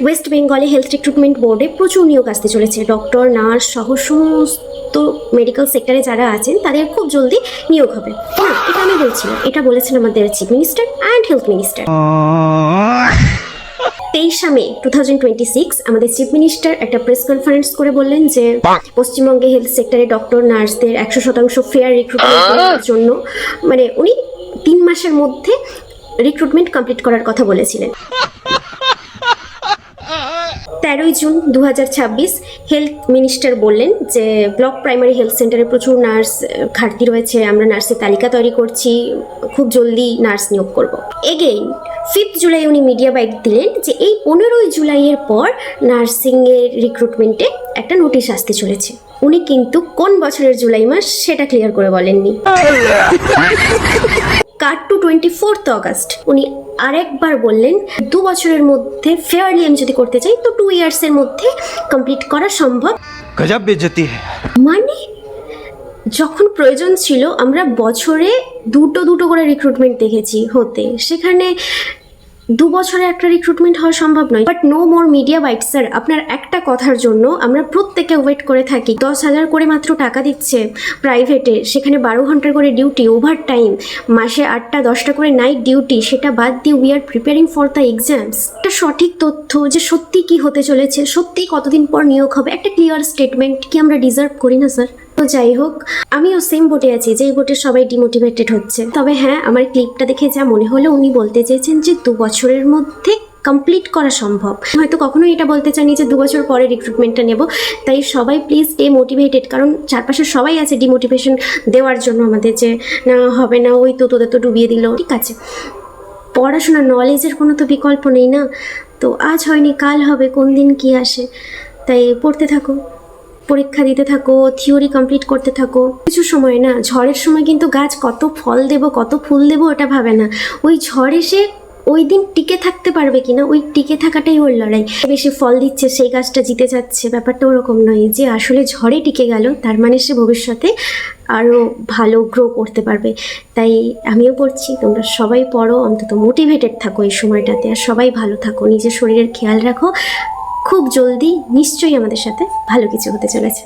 West বেঙ্গলে health recruitment বোর্ডে প্রচুর নিয়োগ আসতে চলেছে। ডক্টর, নার্স সহ সমস্ত মেডিকেল সেক্টরে যারা আছেন তাদের খুব জলদি নিয়োগ হবে। হ্যাঁ, এটা আমি বলছি না, এটা বলেছেন আমাদের chief minister and health minister. 23 মে 2026 আমাদের চিফ মিনিস্টার একটা প্রেস কনফারেন্স করে বললেন যে পশ্চিমবঙ্গে হেলথ সেক্টরে ডক্টর, নার্সদের 100% ফেয়ার রিক্রুটমেন্টের জন্য মানে উনি 3 মাসের মধ্যে রিক্রুটমেন্ট কমপ্লিট করার কথা বলেছিলেন। 13 জুন 2026 হেলথ মিনিস্টার বললেন যে ব্লক প্রাইমারি হেলথ সেন্টারে প্রচুর নার্স ঘাটতি রয়েছে, আমরা নার্সের তালিকা তৈরি করছি, খুব জলদি নার্স নিয়োগ করব। এগেইন 5 জুলাই উনি মিডিয়া বাইট দিলেন যে এই 15 জুলাইয়ের পর নার্সিংয়ের রিক্রুটমেন্টে একটা নোটিশ আসতে চলেছে। উনি কিন্তু কোন বছরের জুলাই মাস সেটা ক্লিয়ার করে বলেননি। কাট টু 24 অগস্ট উনি আরেকবার বললেন 2 বছরের মধ্যে ফেয়ারলি আমি যদি করতে চাই তো 2 ইয়ার্সের মধ্যে কমপ্লিট করা সম্ভব। গজব বেইজ্জতি মানে যখন প্রয়োজন ছিল আমরা বছরে দুটো করে রিক্রুটমেন্ট দেখেছি হতে, সেখানে 2 বছরে একটা রিক্রুটমেন্ট হওয়া সম্ভব নয়। But no more media bite sir, আপনার একটা কথার জন্য আমরা প্রত্যেকে ওয়েট করে থাকি। 10,000 করে মাত্র টাকা দিচ্ছে প্রাইভেটে, সেখানে 12 ঘন্টা করে ডিউটি, ওভার টাইম, মাসে 8টা 10টা করে নাইট ডিউটি, সেটা বাদ দিয়ে we are preparing for the exams. একটা সঠিক তথ্য যে সত্যি কি হতে চলেছে, সত্যি কতদিন পর নিয়োগ হবে, একটা ক্লিয়ার স্টেটমেন্ট কি আমরা ডিজার্ভ করি না স্যার? তো যাই হোক, আমিও সেম বোটে আছি, যেই বোটে সবাই ডিমোটিভেটেড হচ্ছে। তবে হ্যাঁ, আমার ক্লিপটা দেখে যা মনে হলো উনি বলতে চেয়েছেন যে 2 বছরের মধ্যে কমপ্লিট করা সম্ভব। হয়তো কখনো এটা বলতে চাইনি যে 2 বছর পরে রিক্রুটমেন্টটা নেব। তাই সবাই প্লিজ স্টে মোটিভেটেড, কারণ চারপাশে সবাই আছে ডিমোটিভেশন দেওয়ার জন্য আমাদের, যে না হবে না, ওই তো তোদের তো ডুবিয়ে দিল। ঠিক আছে, পড়াশোনা নলেজের কোনো তো বিকল্প নেই না। তো আজ হয়নি কাল হবে, কোন দিন কি আসে, তাই পড়তে থাকো, পরীক্ষা দিতে থাকো, থিওরি কমপ্লিট করতে থাকো। কিছু সময় না, ঝড়ের সময় কিন্তু গাছ কত ফল দেবো কত ফুল দেবো ওটা ভাবে না, ওই ঝড় এসে ওই দিন টিকে থাকতে পারবে কিনা, ওই টিকে থাকাটাই ওর লড়াই। বেশি ফল দিচ্ছে সেই গাছটা জিতে যাচ্ছে, ব্যাপারটা ওরকম নয় যে আসলে ঝড়ে টিকে গেল তার মানে সে ভবিষ্যতে আরও ভালো গ্রো করতে পারবে। তাই আমিও পড়ছি, তোমরা সবাই পড়ো, অন্তত মোটিভেটেড থাকো এই সময়টাতে, আর সবাই ভালো থাকো, নিজের শরীরের খেয়াল রাখো। খুব জলদি নিশ্চয়ই আমাদের সাথে ভালো কিছু হতে চলেছে।